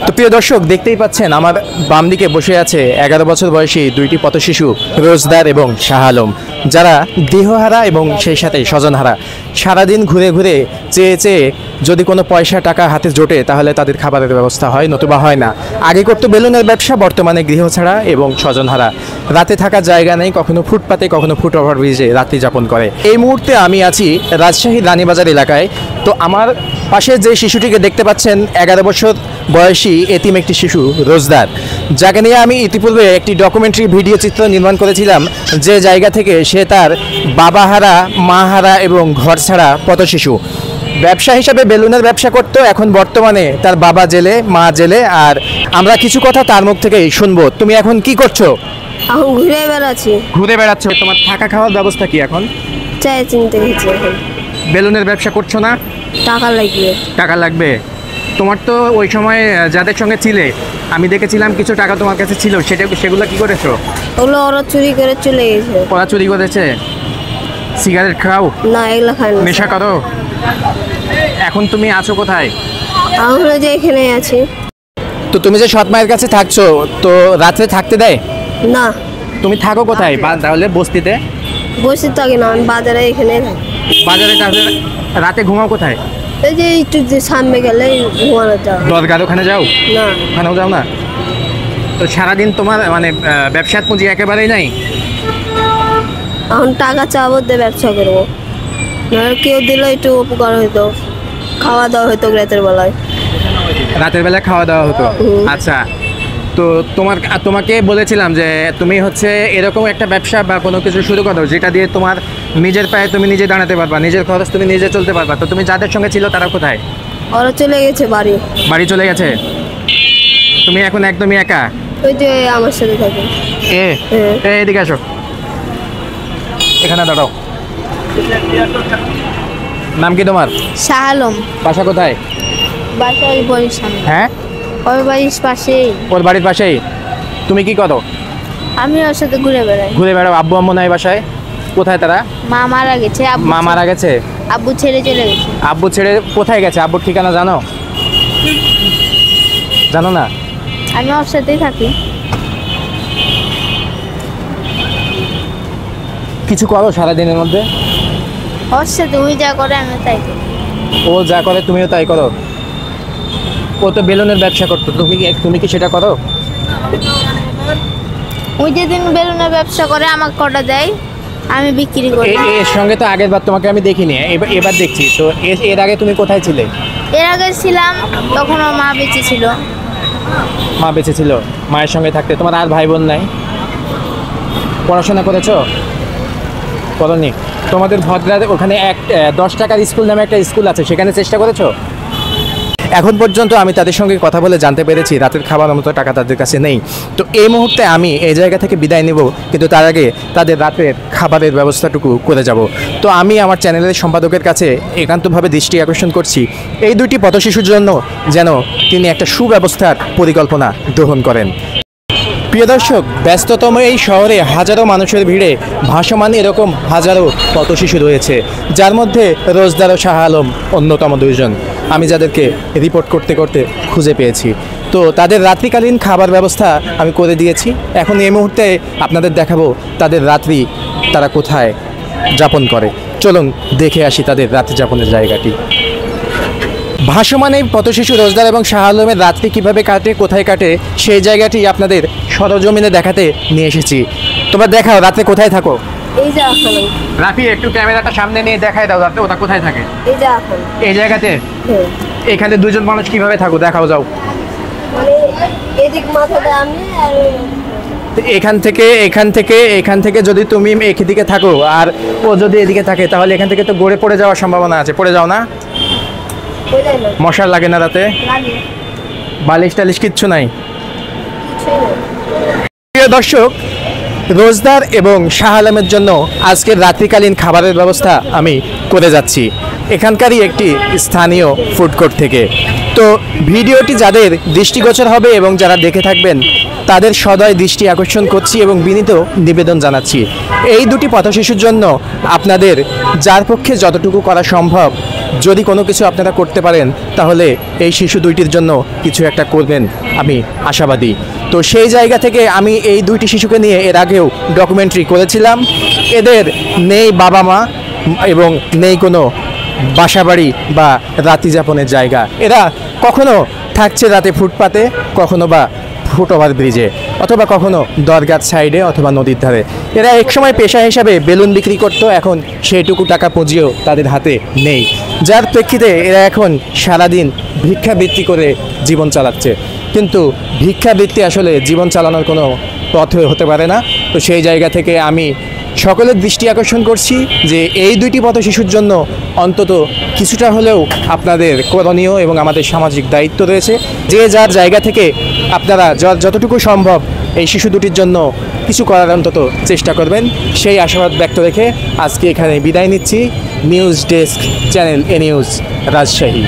তো প্রিয় দর্শক, দেখতেই পাচ্ছেন আমার বাম দিকে বসে আছে 11 বছর বয়সী দুইটি পথশিশু রোজদার এবং শাহ আলম, যারা দেহহারা এবং সেই সাথে স্বজনহারা। সারাদিন ঘুরে ঘুরে চেয়ে চেয়ে যদি কোনো পয়সা টাকা হাতে জোটে তাহলে তাদের খাবারের ব্যবস্থা হয়, নতুবা হয় না। আগে করতো বেলুনের ব্যবসা, বর্তমানে গৃহ ছাড়া এবং স্বজনহারা। রাতে থাকার জায়গা নেই, কখনো ফুটপাতে কখনো ফুট ওভার ব্রিজে রাত্রি যাপন করে। এই মুহূর্তে আমি আছি রাজশাহীর রানীবাজার এলাকায়। তো আমার পাশে যে শিশুটিকে দেখতে পাচ্ছেন 11 বছর বয়সী এতিম একটি শিশু রোজদার, যাকে নিয়ে আমি ইতিপূর্বে একটি ডকুমেন্টারি ভিডিও চিত্র নির্মাণ করেছিলাম, যে জায়গা থেকে সে তার বাবাহারা, মাহারা এবং ঘর ছাড়া পথশিশু। ব্যবসা হিসাবে বেলুনের ব্যবসা করতো, এখন বর্তমানে তার বাবা জেলে, মা জেলে। আর আমরা কিছু কথা তার মুখ থেকেই শুনবো। তুমি এখন কি করছো? এখন ঘুরে বেড়াচ্ছি। ঘুরে বেড়াচ্ছ? তোমার থাকা খাওয়ার ব্যবস্থা কি এখন? চাই চিনতে গেছি এখন। বেলুনের ব্যবসা করছো না? টাকা লাগবে। টাকা লাগবে? তোমার তো ওই সময় যাদের সঙ্গে ছিলে আমি দেখেছিলাম কিছু টাকা তোমার কাছে ছিল, সেগুলো কি করেছো? ওগুলো ওরা চুরি করে চলে গেছে। ওরা চুরি করেছে? সিগারেট খাও? না, এগুলো খাই না। নেশা করো? এখন তুমি আছো কোথায়? আমরা যে এখানে আছি। তো তুমি যে সৎ মায়ের কাছে থাকছো, তো রাত্রে থাকতে দেয় না। তুমি থাকো কোথায়? তাহলে বস্তিতে? বসে থাকি না, আমি বাজারে এখানে থাকি। বাজারে? তাহলে রাতে ঘুমাও কোথায়? এই যে একটু যে সামনে গেলে ঘুমানো যাও। দরগার ওখানে যাও? না। ওখানেও যাও না? তো সারাদিন তোমার মানে ব্যবসার পুঁজি একেবারেই নাই? এখন টাকা চাবো দিয়ে ব্যবসা করবো, নাহলে কেউ দিলে একটু উপকার হইতো, খাওয়া দাওয়া হইতো রাতের বেলায়। রাতের বেলা খাওয়া দাওয়া হতো? আচ্ছা। তো তোমাকে বলেছিলাম যে তুমি হচ্ছে এরকম একটা ব্যবসা বা কোনো কিছু শুরু করো যেটা দিয়ে তোমার নিজের পায়ে তুমি নিজে দাঁড়াতে পারবা, নিজের খরচ তুমি নিজে চলতে পারবা। তো তুমি যাদের সঙ্গে ছিল তারা কোথায়? ওরা চলে গেছে বাড়ি। বাড়ি চলে গেছে? তুমি এখন একদমই একা? ওই যে আমার সাথে থাকে। এদিকে আসো, এখানে দাঁড়াও। নাম কি তোমার? শাহ আলম। বাসা কোথায়? বাসা ওই বাড়ির সামনে। হ্যাঁ, ওই বাড়ির পাশেই। ওর বাড়ির পাশেই? তুমি কি করো? আমি ওর সাথে ঘুরে বেড়াই। ঘুরে বেড়াও? আব্বু আম্মু নাই বাসায়? কোথায় তারা? মা মারা গেছে। মা মারা গেছে? আব্বু ছেড়ে চলে গেছে। আব্বু ছেড়ে কোথায় গেছে? আব্বুর ঠিকানা জানো? জানো না? আমি ওর সাথেই থাকি। কিছু করো সারাদিনের মধ্যে? ওর সাথে ওই যা করে আমি তাই করি। ও যা করে তুমিও তাই করো? ও তো বেলুনের ব্যবসা করতো, তুমি কি সেটা করো? ওই যেদিন বেলুনের ব্যবসা করে আমাকে কটা দেয়, আমি বিক্রি করি। এর সঙ্গে তো আগের বার তোমাকে আমি দেখিনি, এবার দেখছি। তো এর আগে তুমি কোথায় ছিলে? এর আগে ছিলাম তখন ওর মা বেঁচে ছিল। মা বেঁচে ছিল? মায়ের সঙ্গে থাকতে? তোমার আর ভাই বোন নাই? পড়াশোনা করেছো? করনি? তোমাদের ভদ্রার ওখানে 10 টাকার স্কুল নামে একটা স্কুল আছে, সেখানে চেষ্টা করেছো? এখন পর্যন্ত আমি তাদের সঙ্গে কথা বলে জানতে পেরেছি রাতের খাবার মতো টাকা তাদের কাছে নেই। তো এই মুহূর্তে আমি এই জায়গা থেকে বিদায় নেব, কিন্তু তার আগে তাদের রাতের খাবারের ব্যবস্থাটুকু করে যাব। তো আমি আমার চ্যানেলের সম্পাদকের কাছে একান্তভাবে দৃষ্টি আকর্ষণ করছি এই দুইটি পথশিশুর জন্য যেন তিনি একটা সুব্যবস্থার পরিকল্পনা গ্রহণ করেন। প্রিয় দর্শক, ব্যস্ততম এই শহরে হাজারো মানুষের ভিড়ে ভাসমান এরকম হাজারো পথশিশু রয়েছে, যার মধ্যে রোজদার ও শাহ আলম অন্যতম দুইজন, আমি যাদেরকে রিপোর্ট করতে করতে খুঁজে পেয়েছি। তো তাদের রাত্রিকালীন খাবার ব্যবস্থা আমি করে দিয়েছি। এখন এই মুহূর্তে আপনাদের দেখাবো তাদের রাত্রি তারা কোথায় যাপন করে। চলুন দেখে আসি তাদের রাত্রি যাপনের জায়গাটি। ভাসমান এই পথশিশু রোজদার এবং শাহ আলমের রাত্রি কীভাবে কাটে, কোথায় কাটে, সেই জায়গাটি আপনাদের সরজমিনে দেখাতে নিয়ে এসেছি। তোমরা দেখাও রাত্রে কোথায় থাকো। এই যে এখন রাফি, একটু ক্যামেরাটা সামনে নিয়ে দেখাই দাও রাত্রে ওটা কোথায় থাকে। এই যে এখন এই জায়গাতে এখানে দুজন মানুষ কিভাবে থাকো দেখাও, যাও। মানে এদিক মাথাতে আমি আর এখান থেকে যদি তুমি এদিকে থাকো আর ও যদি এদিকে থাকে তাহলে এখান থেকে তো গড়ে পড়ে যাওয়ার সম্ভাবনা আছে। পড়ে যাও না? মশার লাগে না রাতে? বালিশ টালিশ কিচ্ছু নাই? প্রিয় দর্শক, রোজদার এবং শাহ আলমের জন্য আজকের রাত্রিকালীন খাবারের ব্যবস্থা আমি করে যাচ্ছি এখানকারই একটি স্থানীয় ফুড কোর্ট থেকে। তো ভিডিওটি যাদের দৃষ্টিগোচর হবে এবং যারা দেখে থাকবেন তাদের সদয় দৃষ্টি আকর্ষণ করছি এবং বিনীত নিবেদন জানাচ্ছি এই দুটি পথশিশুর জন্য আপনাদের যার পক্ষে যতটুকু করা সম্ভব যদি কোনো কিছু আপনারা করতে পারেন তাহলে এই শিশু দুইটির জন্য কিছু একটা করবেন, আমি আশাবাদী। তো সেই জায়গা থেকে আমি এই দুইটি শিশুকে নিয়ে এর আগেও ডকুমেন্টারি করেছিলাম। এদের নেই বাবা মা এবং নেই কোনো বাসাবাড়ি বা রাতি যাপনের জায়গা। এরা কখনো থাকছে রাতে ফুটপাতে, কখনো বা ফুটওভার ব্রিজে, অথবা কখনো দরগার সাইডে অথবা নদীর ধারে। এরা একসময় পেশা হিসাবে বেলুন বিক্রি করতো, এখন সেইটুকু টাকা পুঁজিও তাদের হাতে নেই, যার প্রেক্ষিতে এরা এখন সারাদিন ভিক্ষাবৃত্তি করে জীবন চালাচ্ছে। কিন্তু ভিক্ষাবৃত্তি আসলে জীবন চালানোর কোনো পথ হতে পারে না। তো সেই জায়গা থেকে আমি সকলের দৃষ্টি আকর্ষণ করছি যে এই দুইটি পথ শিশুর জন্য অন্তত কিছুটা হলেও আপনাদের করণীয় এবং আমাদের সামাজিক দায়িত্ব রয়েছে। যে যার জায়গা থেকে আপনারা যতটুকু সম্ভব এই শিশু দুটির জন্য কিছু করার অন্তত চেষ্টা করবেন, সেই আশাবাদ ব্যক্ত রেখে আজকে এখানে বিদায় নিচ্ছি। নিউজ ডেস্ক, চ্যানেল এ নিউজ, রাজশাহী।